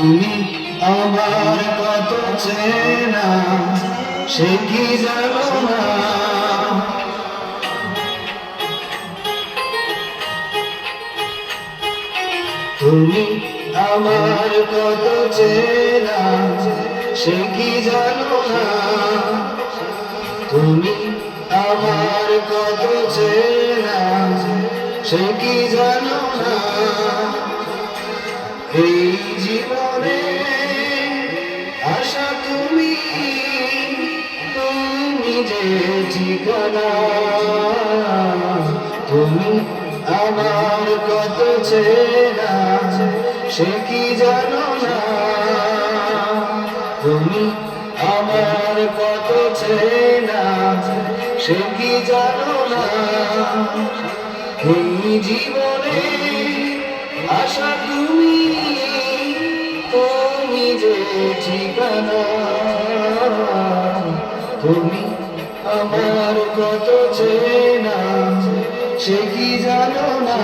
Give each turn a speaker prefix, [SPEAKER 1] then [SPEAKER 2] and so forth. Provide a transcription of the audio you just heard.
[SPEAKER 1] তুমি আমার কত চেনা সে কি জানো না। তুমি আমার কত চেনা সে কি জানো না। তুমি আমার কত চেনা সে কি জানো না। এই জীবনে আশা তুমি, তুমি যে ঠিকানা। তুমি আমার কত চেনা সে কি জানো না। তুমি আমার কত চেনা সে কি জানো না। এই জীবনে আশা তুমি, তুমি যে ঠিকানা। তুমি আমার কত চেনা সে কি জানো না।